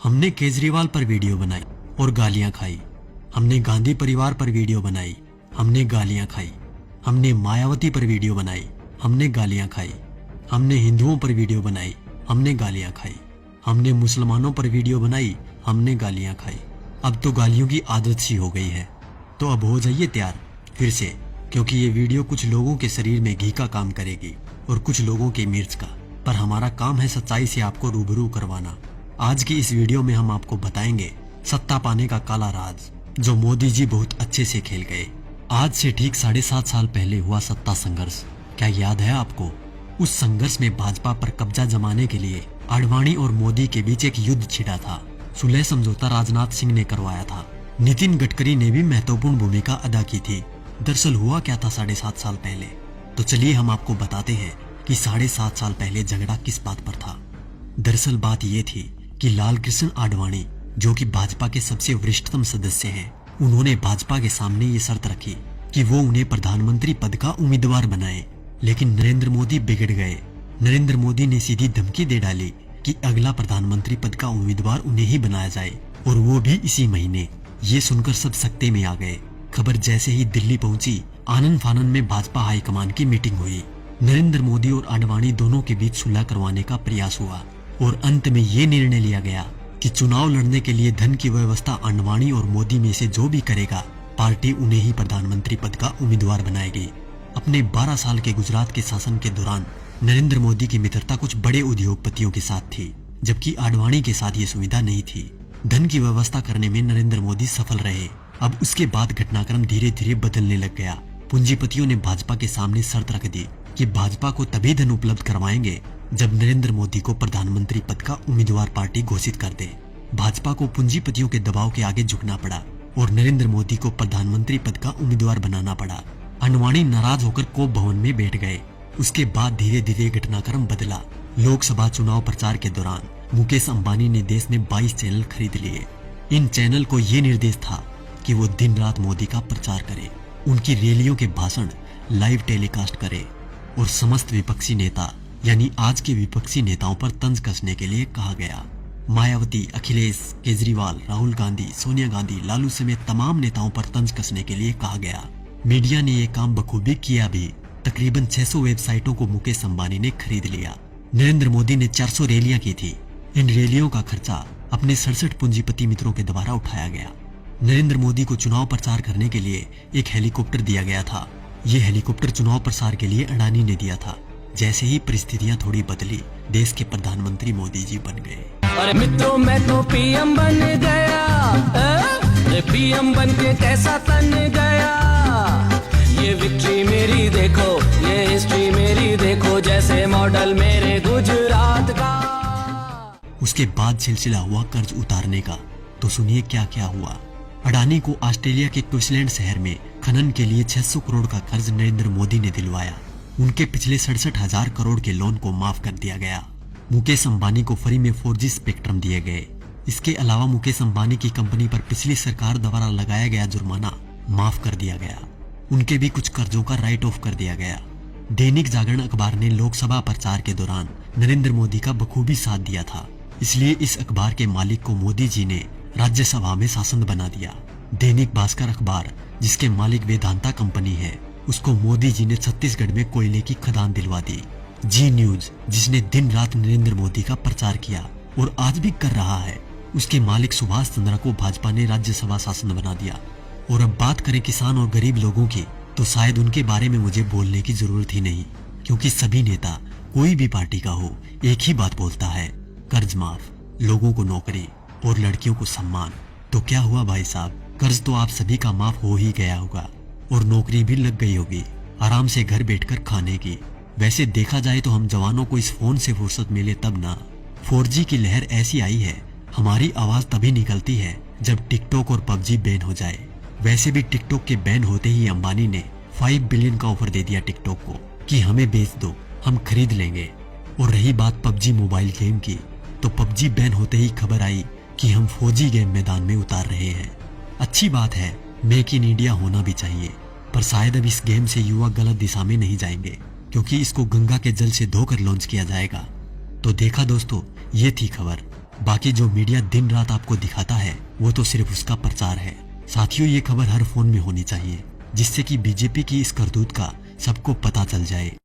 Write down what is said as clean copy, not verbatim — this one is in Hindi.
हमने केजरीवाल पर वीडियो बनाई और गालियां खाई। हमने गांधी परिवार पर वीडियो बनाई, हमने गालियां खाई। हमने मायावती पर वीडियो बनाई, हमने गालियां खाई। हमने हिंदुओं पर वीडियो बनाई, हमने गालियां खाई। हमने मुसलमानों पर वीडियो बनाई, हमने गालियां खाई। अब तो गालियों की आदत सी हो गई है। तो अब हो जाइए तैयार फिर से, क्योंकि ये वीडियो कुछ लोगों के शरीर में घी का काम करेगी और कुछ लोगों के मिर्च का। पर हमारा काम है सच्चाई से आपको रूबरू करवाना। आज की इस वीडियो में हम आपको बताएंगे सत्ता पाने का काला राज, जो मोदी जी बहुत अच्छे से खेल गए। आज से ठीक 7.5 साल पहले हुआ सत्ता संघर्ष, क्या याद है आपको? उस संघर्ष में भाजपा पर कब्जा जमाने के लिए आडवाणी और मोदी के बीच एक युद्ध छिड़ा था। सुलह समझौता राजनाथ सिंह ने करवाया था। नितिन गडकरी ने भी महत्वपूर्ण भूमिका अदा की थी। दरअसल हुआ क्या था 7.5 साल पहले? तो चलिए हम आपको बताते हैं कि 7.5 साल पहले झगड़ा किस बात पर था। दरअसल बात ये थी कि लाल कृष्ण आडवाणी, जो कि भाजपा के सबसे वरिष्ठतम सदस्य हैं, उन्होंने भाजपा के सामने ये शर्त रखी कि वो उन्हें प्रधानमंत्री पद का उम्मीदवार बनाए। लेकिन नरेंद्र मोदी बिगड़ गए। नरेंद्र मोदी ने सीधी धमकी दे डाली कि अगला प्रधानमंत्री पद का उम्मीदवार उन्हें ही बनाया जाए, और वो भी इसी महीने। ये सुनकर सब सकते में आ गए। खबर जैसे ही दिल्ली पहुंची, आनन फानन में भाजपा हाईकमान की मीटिंग हुई। नरेंद्र मोदी और आडवाणी दोनों के बीच सुलह करवाने का प्रयास हुआ और अंत में ये निर्णय लिया गया कि चुनाव लड़ने के लिए धन की व्यवस्था आडवाणी और मोदी में से जो भी करेगा, पार्टी उन्हें ही प्रधानमंत्री पद का उम्मीदवार बनाएगी। अपने 12 साल के गुजरात के शासन के दौरान नरेंद्र मोदी की मित्रता कुछ बड़े उद्योगपतियों के साथ थी, जबकि आडवाणी के साथ ये सुविधा नहीं थी। धन की व्यवस्था करने में नरेंद्र मोदी सफल रहे। अब उसके बाद घटनाक्रम धीरे धीरे बदलने लग गया। पूंजीपतियों ने भाजपा के सामने शर्त रख दी कि भाजपा को तभी धन उपलब्ध करवाएंगे जब नरेंद्र मोदी को प्रधानमंत्री पद का उम्मीदवार पार्टी घोषित कर दे। भाजपा को पूंजीपतियों के दबाव के आगे झुकना पड़ा और नरेंद्र मोदी को प्रधानमंत्री पद का उम्मीदवार बनाना पड़ा। आडवाणी नाराज होकर कोप भवन में बैठ गए। उसके बाद धीरे धीरे घटनाक्रम बदला। लोकसभा चुनाव प्रचार के दौरान मुकेश अंबानी ने देश में 22 चैनल खरीद लिए। इन चैनल को ये निर्देश था कि वो दिन रात मोदी का प्रचार करे, उनकी रैलियों के भाषण लाइव टेलीकास्ट करे और समस्त विपक्षी नेता यानी आज के विपक्षी नेताओं पर तंज कसने के लिए कहा गया। मायावती, अखिलेश, केजरीवाल, राहुल गांधी, सोनिया गांधी, लालू समेत तमाम नेताओं पर तंज कसने के लिए कहा गया। मीडिया ने ये काम बखूबी किया भी। तकरीबन 600 वेबसाइटों को मुकेश अंबानी ने खरीद लिया। नरेंद्र मोदी ने 400 रैलियां की थी। इन रैलियों का खर्चा अपने 67 पूंजीपति मित्रों के द्वारा उठाया गया। नरेंद्र मोदी को चुनाव प्रचार करने के लिए एक हेलीकॉप्टर दिया गया था। ये हेलीकॉप्टर चुनाव प्रचार के लिए अडानी ने दिया था। जैसे ही परिस्थितियां थोड़ी बदली, देश के प्रधानमंत्री मोदी जी बन गए। अरे मित्रों, मैं तो पीएम बन गया। पीएम बन के कैसा तन गया। ये विक्ट्री मेरी देखो, ये हिस्ट्री मेरी देखो, जैसे मॉडल मेरे गुजरात का। उसके बाद सिलसिला हुआ कर्ज उतारने का। तो सुनिए क्या क्या हुआ। अडानी को ऑस्ट्रेलिया के क्वींसलैंड शहर में खनन के लिए 600 करोड़ का कर्ज नरेंद्र मोदी ने दिलवाया। उनके पिछले 67,000 करोड़ के लोन को माफ कर दिया गया। मुकेश अंबानी को फ्री में 4G स्पेक्ट्रम दिए गए। इसके अलावा मुकेश अंबानी की कंपनी पर पिछली सरकार द्वारा लगाया गया जुर्माना माफ कर दिया गया। उनके भी कुछ कर्जों का राइट ऑफ कर दिया गया। दैनिक जागरण अखबार ने लोकसभा प्रचार के दौरान नरेंद्र मोदी का बखूबी साथ दिया था, इसलिए इस अखबार के मालिक को मोदी जी ने राज्यसभा में सांसद बना दिया। दैनिक भास्कर अखबार, जिसके मालिक वेदांता कंपनी है, उसको मोदी जी ने छत्तीसगढ़ में कोयले की खदान दिलवा दी। जी न्यूज, जिसने दिन रात नरेंद्र मोदी का प्रचार किया और आज भी कर रहा है, उसके मालिक सुभाष चंद्रा को भाजपा ने राज्यसभा सांसद बना दिया। और अब बात करें किसान और गरीब लोगों की, तो शायद उनके बारे में मुझे बोलने की जरूरत ही नहीं, क्योंकि सभी नेता कोई भी पार्टी का हो एक ही बात बोलता है, कर्ज माफ, लोगों को नौकरी और लड़कियों को सम्मान। तो क्या हुआ भाई साहब, कर्ज तो आप सभी का माफ हो ही गया होगा और नौकरी भी लग गई होगी, आराम से घर बैठकर खाने की। वैसे देखा जाए तो हम जवानों को इस फोन से फुर्सत मिले तब ना। 4G की लहर ऐसी आई है, हमारी आवाज तभी निकलती है जब टिकटॉक और PUBG बैन हो जाए। वैसे भी टिकटॉक के बैन होते ही अंबानी ने 5 बिलियन का ऑफर दे दिया टिकटॉक को कि हमें बेच दो, हम खरीद लेंगे। और रही बात PUBG मोबाइल गेम की, तो PUBG बैन होते ही खबर आई कि हम 4G गेम मैदान में उतार रहे हैं। अच्छी बात है, मेक इन इंडिया होना भी चाहिए, पर शायद अब इस गेम से युवा गलत दिशा में नहीं जाएंगे, क्योंकि इसको गंगा के जल से धोकर लॉन्च किया जाएगा। तो देखा दोस्तों, ये थी खबर। बाकी जो मीडिया दिन रात आपको दिखाता है वो तो सिर्फ उसका प्रचार है। साथियों, ये खबर हर फोन में होनी चाहिए जिससे कि बीजेपी की इस करतूत का सबको पता चल जाए।